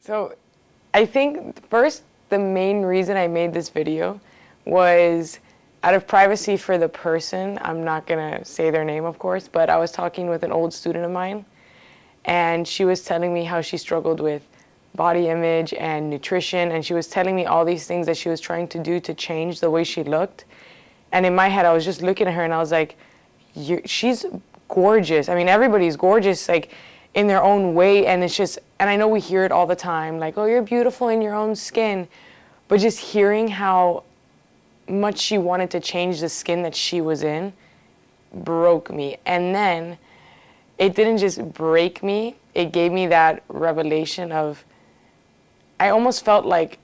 So I think first, the main reason I made this video was out of privacy for the person. I'm not gonna say their name, of course, but I was talking with an old student of mine, and she was telling me how she struggled with body image and nutrition, and she was telling me all these things that she was trying to do to change the way she looked. And in my head, I was just looking at her and I was like, she's gorgeous. I mean, everybody's gorgeous, like, in their own way. And it's just, and I know we hear it all the time, like, oh, you're beautiful in your own skin. But just hearing how much she wanted to change the skin that she was in broke me. And then it didn't just break me, it gave me that revelation of, I almost felt like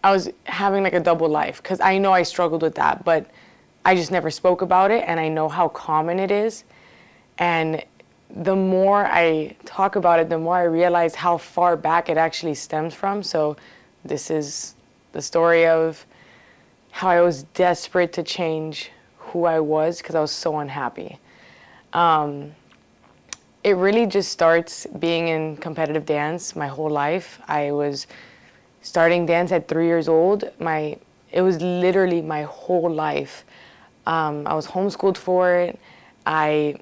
I was having like a double life, because I know I struggled with that, but I just never spoke about it, and I know how common it is. And the more I talk about it, the more I realize how far back it actually stems from. So this is the story of how I was desperate to change who I was because I was so unhappy. It really just starts being in competitive dance my whole life. I was starting dance at 3 years old. It was literally my whole life. I was homeschooled for it. I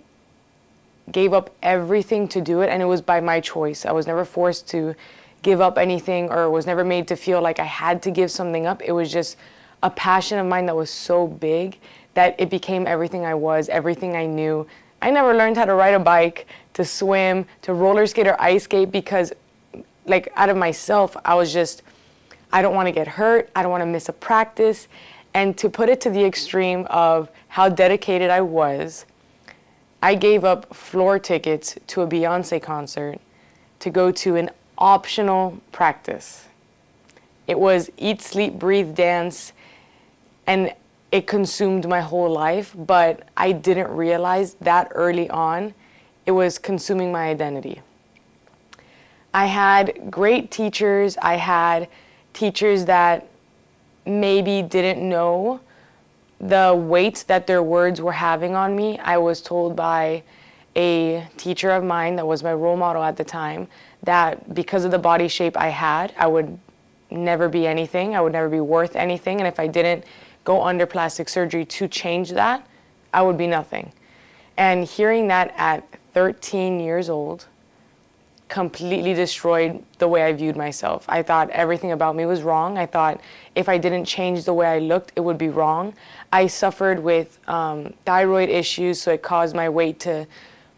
gave up everything to do it, and it was by my choice. I was never forced to give up anything, or was never made to feel like I had to give something up. It was just a passion of mine that was so big that it became everything I was, everything I knew. I never learned how to ride a bike, to swim, to roller skate or ice skate, because like out of myself, I was just, I don't want to get hurt. I don't want to miss a practice. And to put it to the extreme of how dedicated I was, I gave up floor tickets to a Beyonce concert to go to an optional practice. It was eat, sleep, breathe, dance, and it consumed my whole life, but I didn't realize that early on it was consuming my identity. I had great teachers. I had teachers that maybe didn't know the weight that their words were having on me. I was told by a teacher of mine that was my role model at the time that because of the body shape I had, I would never be anything. I would never be worth anything. And if I didn't go under plastic surgery to change that, I would be nothing. And hearing that at 13 years old completely destroyed the way I viewed myself. I thought everything about me was wrong. I thought if I didn't change the way I looked, it would be wrong. I suffered with thyroid issues, so it caused my weight to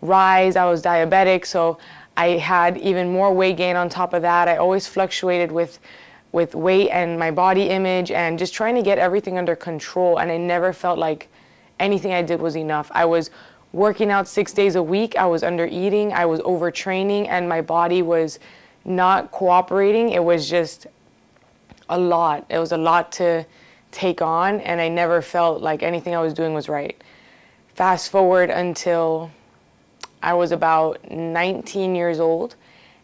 rise. I was diabetic, so I had even more weight gain on top of that. I always fluctuated with weight and my body image and just trying to get everything under control, and I never felt like anything I did was enough. I was working out 6 days a week, I was under eating, I was overtraining, and my body was not cooperating. It was just a lot. It was a lot to take on, and I never felt like anything I was doing was right. Fast forward until I was about 19 years old,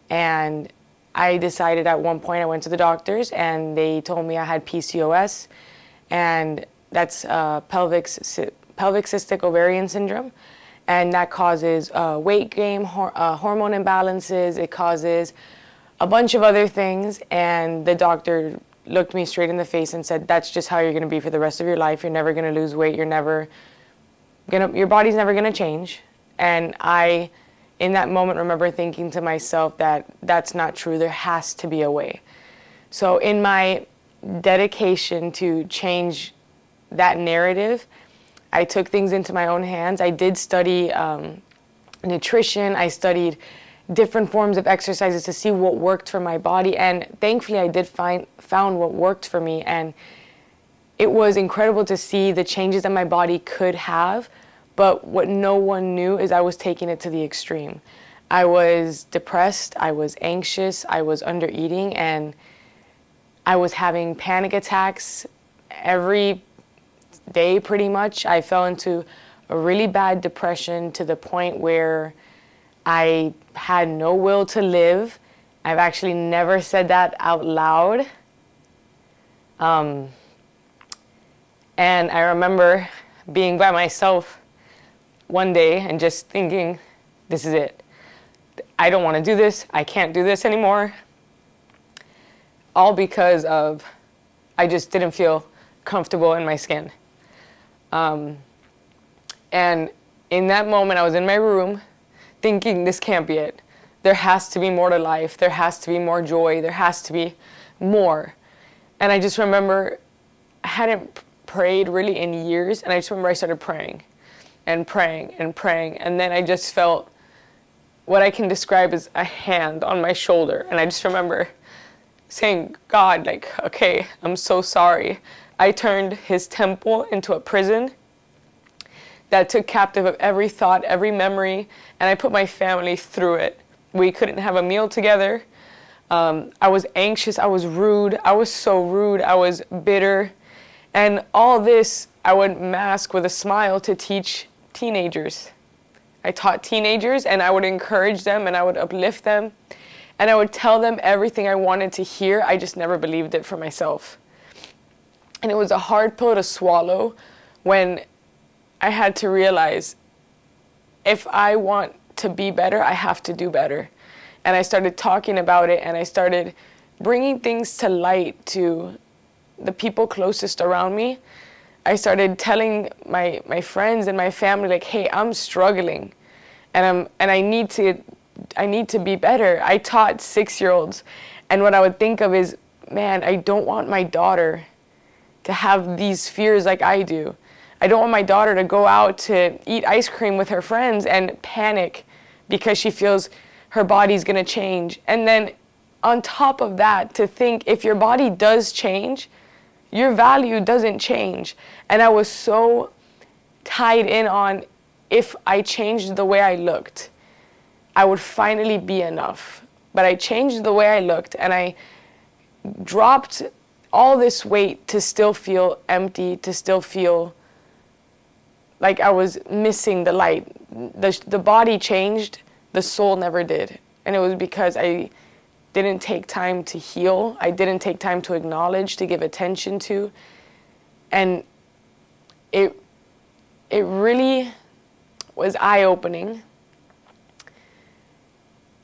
and I decided at one point, I went to the doctors and they told me I had PCOS, and that's pelvic cystic ovarian syndrome. And that causes weight gain, hormone imbalances. It causes a bunch of other things. And the doctor looked me straight in the face and said, that's just how you're going to be for the rest of your life. You're never going to lose weight. Your body's never going to change. And I, in that moment, remember thinking to myself that that's not true. There has to be a way. So in my dedication to change that narrative, I took things into my own hands. I did study nutrition. I studied different forms of exercises to see what worked for my body. And thankfully, I did found what worked for me. And it was incredible to see the changes that my body could have. But what no one knew is I was taking it to the extreme. I was depressed. I was anxious. I was under eating. And I was having panic attacks every day pretty much. I fell into a really bad depression to the point where I had no will to live. I've actually never said that out loud. And I remember being by myself one day and just thinking, this is it. I don't want to do this. I can't do this anymore. All because of I just didn't feel comfortable in my skin. And in that moment, I was in my room thinking, this can't be it. There has to be more to life. There has to be more joy. There has to be more. And I just remember I hadn't prayed really in years. And I just remember I started praying and praying and praying. And then I just felt what I can describe as a hand on my shoulder. And I just remember saying, God, like, okay, I'm so sorry. I turned his temple into a prison that took captive of every thought, every memory, and I put my family through it. We couldn't have a meal together. I was anxious. I was rude. I was so rude. I was bitter. And all this I would mask with a smile to teach teenagers. I taught teenagers, and I would encourage them, and I would uplift them, and I would tell them everything I wanted to hear. I just never believed it for myself. And it was a hard pill to swallow when I had to realize if I want to be better, I have to do better. And I started talking about it, and I started bringing things to light to the people closest around me. I started telling my friends and my family, like, hey, I'm struggling, and I need to be better. I taught 6-year-olds, and what I would think of is, man, I don't want my daughter to have these fears like I do. I don't want my daughter to go out to eat ice cream with her friends and panic because she feels her body's gonna change. And then on top of that, to think if your body does change, your value doesn't change. And I was so tied in on if I changed the way I looked, I would finally be enough. But I changed the way I looked, and I dropped all this weight to still feel empty, to still feel like I was missing the light. The body changed, the soul never did. And it was because I didn't take time to heal. I didn't take time to acknowledge, to give attention to. And it really was eye-opening.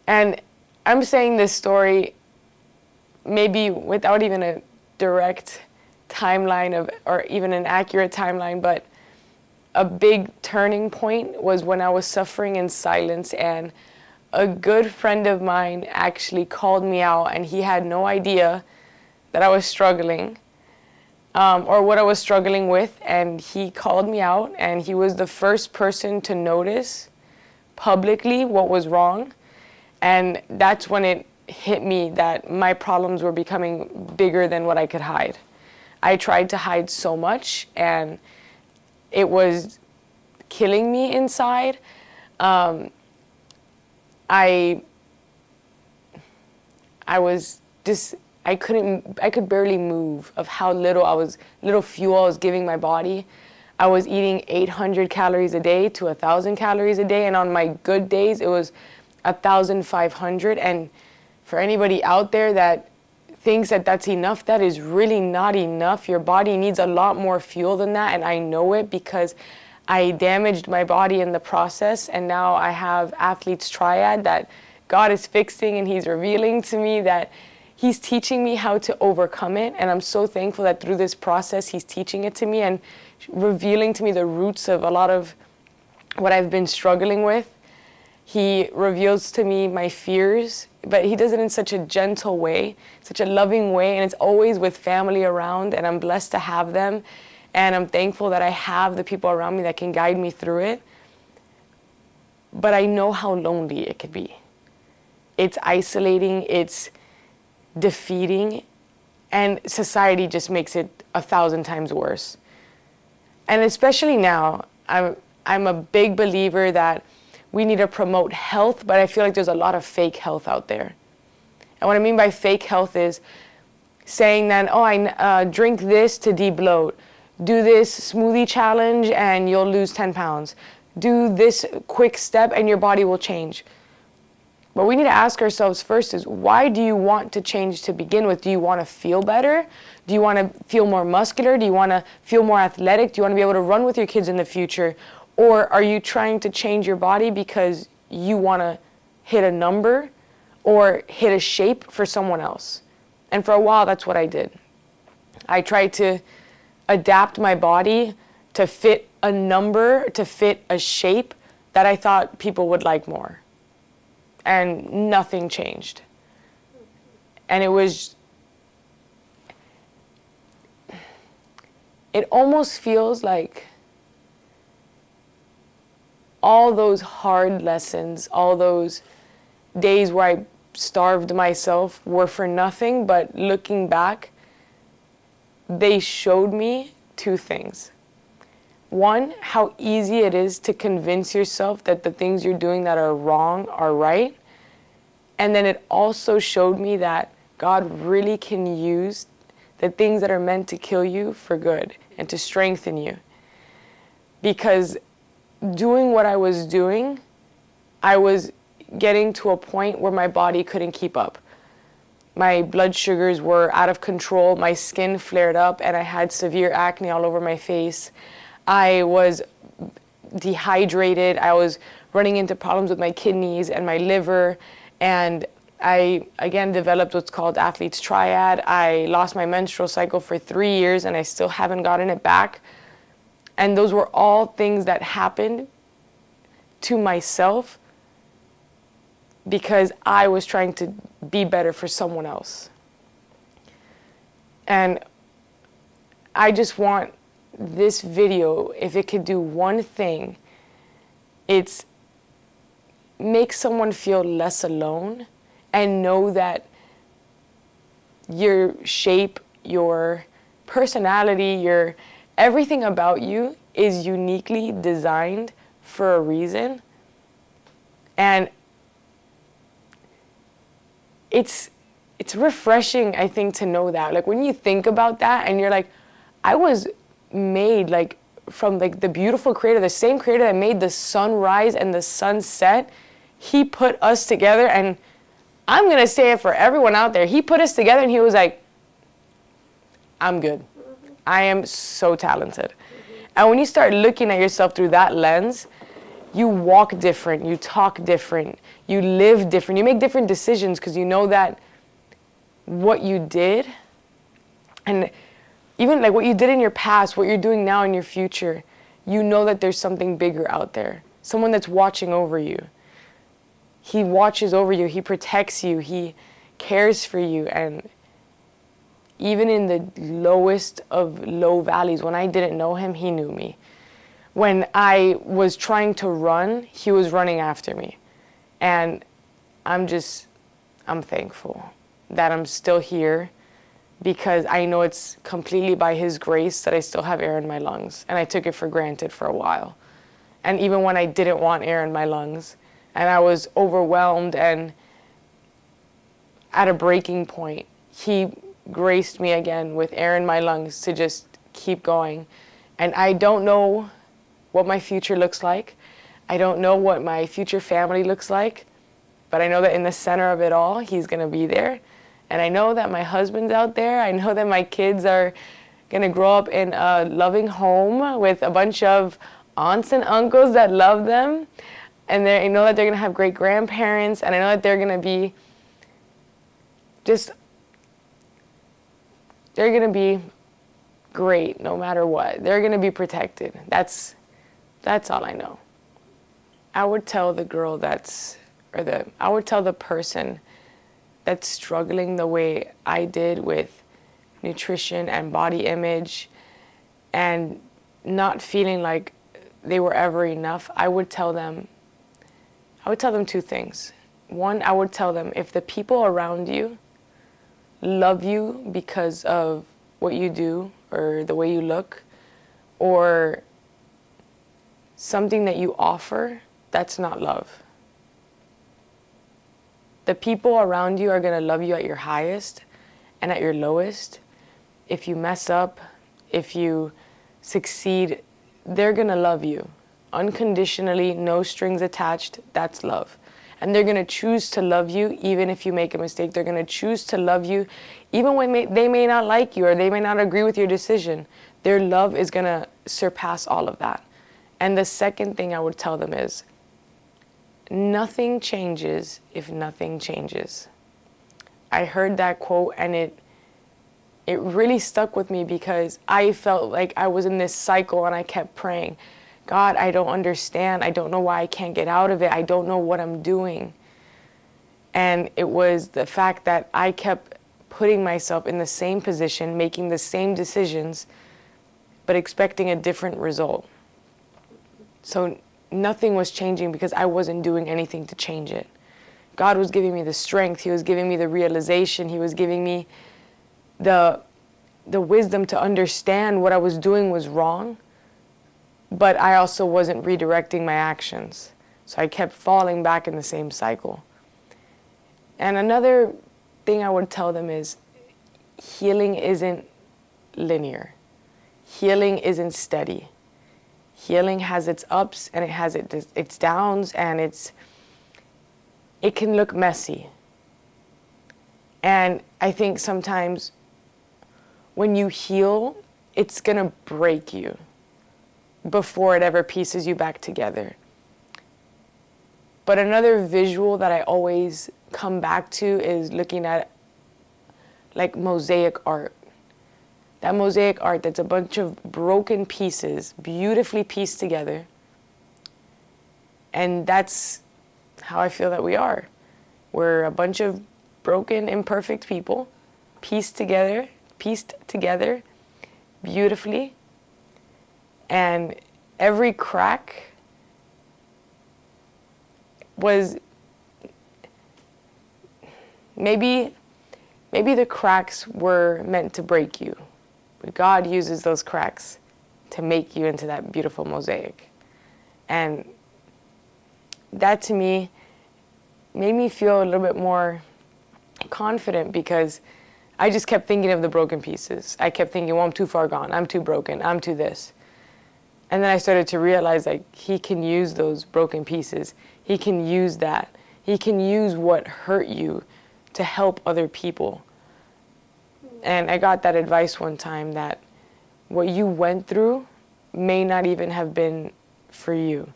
And I'm saying this story maybe without even a direct timeline of, or even an accurate timeline, but a big turning point was when I was suffering in silence, and a good friend of mine actually called me out, and he had no idea that I was struggling or what I was struggling with, and he called me out, and he was the first person to notice publicly what was wrong. And that's when it hit me that my problems were becoming bigger than what I could hide. I tried to hide so much, and it was killing me inside. I could barely move of how little fuel I was giving my body. I was eating 800 calories a day to 1,000 calories a day, and on my good days, it was 1,500. And for anybody out there that thinks that that's enough, that is really not enough. Your body needs a lot more fuel than that, and I know it because I damaged my body in the process, and now I have athlete's triad that God is fixing, and he's revealing to me that he's teaching me how to overcome it. And I'm so thankful that through this process, he's teaching it to me and revealing to me the roots of a lot of what I've been struggling with. He reveals to me my fears, but he does it in such a gentle way, such a loving way, and it's always with family around, and I'm blessed to have them, and I'm thankful that I have the people around me that can guide me through it. But I know how lonely it could be. It's isolating, it's defeating, and society just makes it 1,000 times worse. And especially now, I'm a big believer that we need to promote health, but I feel like there's a lot of fake health out there. And what I mean by fake health is saying that, oh, I drink this to de-bloat, do this smoothie challenge and you'll lose 10 pounds, do this quick step and your body will change. What we need to ask ourselves first is, why do you want to change to begin with? Do you want to feel better? Do you want to feel more muscular? Do you want to feel more athletic? Do you want to be able to run with your kids in the future? Or are you trying to change your body because you want to hit a number or hit a shape for someone else. And for a while, that's what I did. I tried to adapt my body to fit a number, to fit a shape that I thought people would like more. And nothing changed. And it almost feels like all those hard lessons, all those days where I starved myself were for nothing, but looking back, they showed me two things. One, how easy it is to convince yourself that the things you're doing that are wrong are right. And then it also showed me that God really can use the things that are meant to kill you for good and to strengthen you. Because doing what I was doing, I was getting to a point where my body couldn't keep up. My blood sugars were out of control, my skin flared up, and I had severe acne all over my face. I was dehydrated, I was running into problems with my kidneys and my liver, and I, again, developed what's called athlete's triad. I lost my menstrual cycle for 3 years, and I still haven't gotten it back. And those were all things that happened to myself because I was trying to be better for someone else. And I just want this video, if it could do one thing, it's make someone feel less alone and know that your shape, your personality, your everything about you is uniquely designed for a reason. And it's refreshing, I think, to know that. Like when you think about that and you're like, I was made like from like the beautiful creator, the same creator that made the sunrise and the sunset. He put us together, and I'm gonna say it for everyone out there. He put us together and he was like, I'm good. I am so talented. And when you start looking at yourself through that lens, you walk different, you talk different, you live different, you make different decisions because you know that what you did, and even like what you did in your past, what you're doing now in your future, you know that there's something bigger out there, someone that's watching over you. He watches over you, he protects you, he cares for you. And even in the lowest of low valleys, when I didn't know him, he knew me. When I was trying to run, he was running after me. And I'm thankful that I'm still here, because I know it's completely by his grace that I still have air in my lungs. And I took it for granted for a while. And even when I didn't want air in my lungs, and I was overwhelmed and at a breaking point, he graced me again with air in my lungs to just keep going. And I don't know what my future looks like. I don't know what my future family looks like, but I know that in the center of it all, he's gonna be there. And I know that my husband's out there. I know that my kids are gonna grow up in a loving home with a bunch of aunts and uncles that love them. And I know that they're gonna have great grandparents, and I know that they're gonna be they're gonna be great no matter what. They're gonna be protected. That's all I know. I would tell the girl I would tell the person that's struggling the way I did with nutrition and body image and not feeling like they were ever enough, I would tell them two things. One, I would tell them, if the people around you love you because of what you do or the way you look or something that you offer, that's not love. The people around you are going to love you at your highest and at your lowest. If you mess up, if you succeed, they're going to love you unconditionally, no strings attached. That's love. And they're going to choose to love you even if you make a mistake. They're going to choose to love you even when they may not like you or they may not agree with your decision. Their love is going to surpass all of that. And the second thing I would tell them is, nothing changes if nothing changes. I heard that quote and it really stuck with me because I felt like I was in this cycle and I kept praying, God, I don't understand. I don't know why I can't get out of it. I don't know what I'm doing. And it was the fact that I kept putting myself in the same position, making the same decisions, but expecting a different result. So nothing was changing because I wasn't doing anything to change it. God was giving me the strength. He was giving me the realization. He was giving me the wisdom to understand what I was doing was wrong, but I also wasn't redirecting my actions. So I kept falling back in the same cycle. And another thing I would tell them is healing isn't linear. Healing isn't steady. Healing has its ups and it has its downs, and it can look messy. And I think sometimes when you heal, it's gonna break you before it ever pieces you back together. But another visual that I always come back to is looking at like mosaic art. That mosaic art that's a bunch of broken pieces, beautifully pieced together. And that's how I feel that we are. We're a bunch of broken, imperfect people, pieced together beautifully. And every crack was maybe the cracks were meant to break you, but God uses those cracks to make you into that beautiful mosaic. And that to me made me feel a little bit more confident because I just kept thinking of the broken pieces. I kept thinking, well, I'm too far gone. I'm too broken. I'm too this. And then I started to realize like he can use those broken pieces. He can use that. He can use what hurt you to help other people. And I got that advice one time that what you went through may not even have been for you.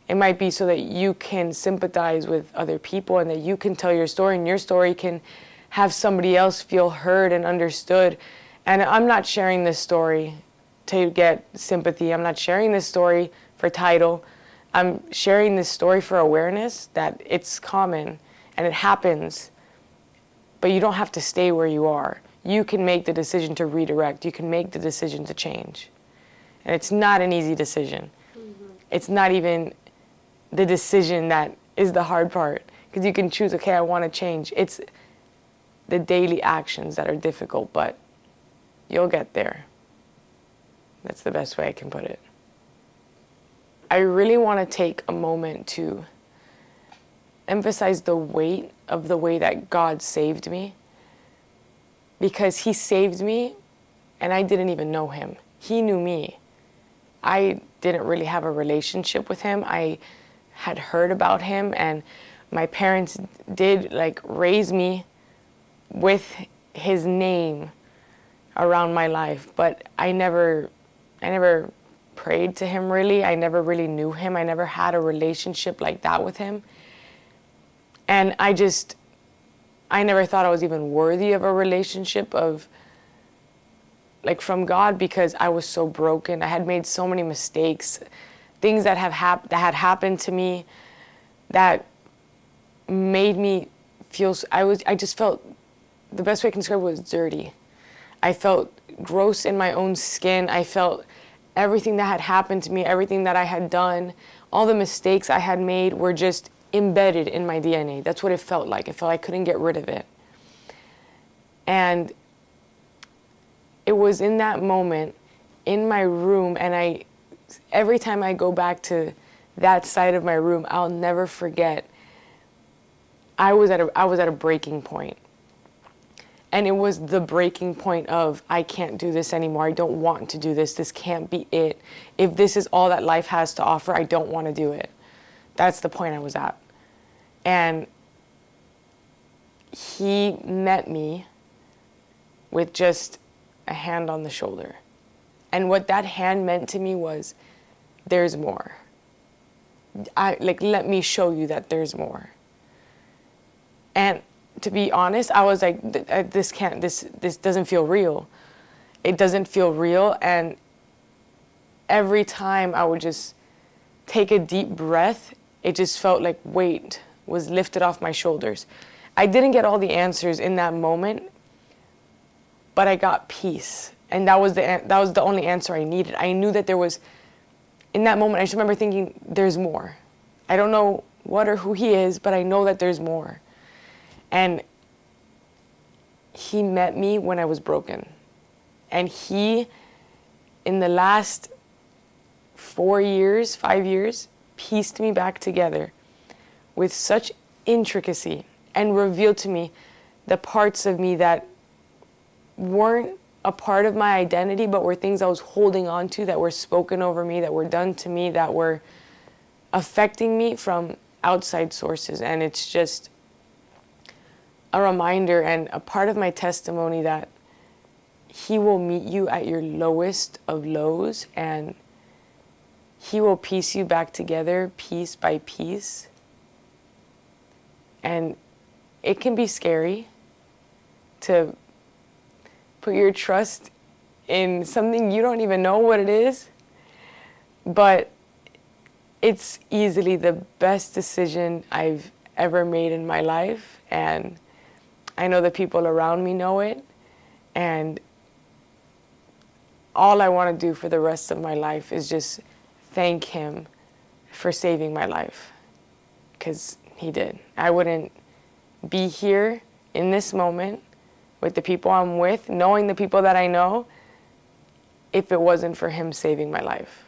It might be so that you can sympathize with other people and that you can tell your story, and your story can have somebody else feel heard and understood. And I'm not sharing this story to get sympathy. I'm not sharing this story for title. I'm sharing this story for awareness that it's common and it happens, but you don't have to stay where you are. You can make the decision to redirect. You can make the decision to change. And it's not an easy decision. Mm-hmm. It's not even the decision that is the hard part, because you can choose, okay, I want to change. It's the daily actions that are difficult, but you'll get there. That's the best way I can put it. I really want to take a moment to emphasize the weight of the way that God saved me, because he saved me and I didn't even know him. He knew me. I didn't really have a relationship with him. I had heard about him, and my parents did like raise me with his name around my life, but I never prayed to him really. I never really knew him. I never had a relationship like that with him. And I never thought I was even worthy of a relationship of like from God, because I was so broken. I had made so many mistakes, things that had happened to me that made me feel, I just felt, the best way I can describe it was dirty. I felt gross in my own skin. I felt everything that had happened to me, everything that I had done, all the mistakes I had made were just embedded in my DNA. That's what it felt like. It felt like I couldn't get rid of it. And it was in that moment in my room, and every time I go back to that side of my room, I'll never forget. I was at a breaking point. And it was the breaking point of, I can't do this anymore. I don't want to do this. This can't be it. If this is all that life has to offer, I don't want to do it. That's the point I was at. And he met me with just a hand on the shoulder. And what that hand meant to me was, there's more. let me show you that there's more. And to be honest, I was like, this doesn't feel real. It doesn't feel real. And every time I would just take a deep breath, it just felt like weight was lifted off my shoulders. I didn't get all the answers in that moment, but I got peace. And that was the only answer I needed. I knew that there was, in that moment, I just remember thinking, there's more. I don't know what or who he is, but I know that there's more. And he met me when I was broken. And he, in the last 5 years, pieced me back together with such intricacy and revealed to me the parts of me that weren't a part of my identity, but were things I was holding on to, that were spoken over me, that were done to me, that were affecting me from outside sources. And it's just a reminder and a part of my testimony that he will meet you at your lowest of lows, and he will piece you back together piece by piece. And it can be scary to put your trust in something you don't even know what it is, but it's easily the best decision I've ever made in my life, and I know the people around me know it, and all I want to do for the rest of my life is just thank him for saving my life, because he did. I wouldn't be here in this moment with the people I'm with, knowing the people that I know, if it wasn't for him saving my life.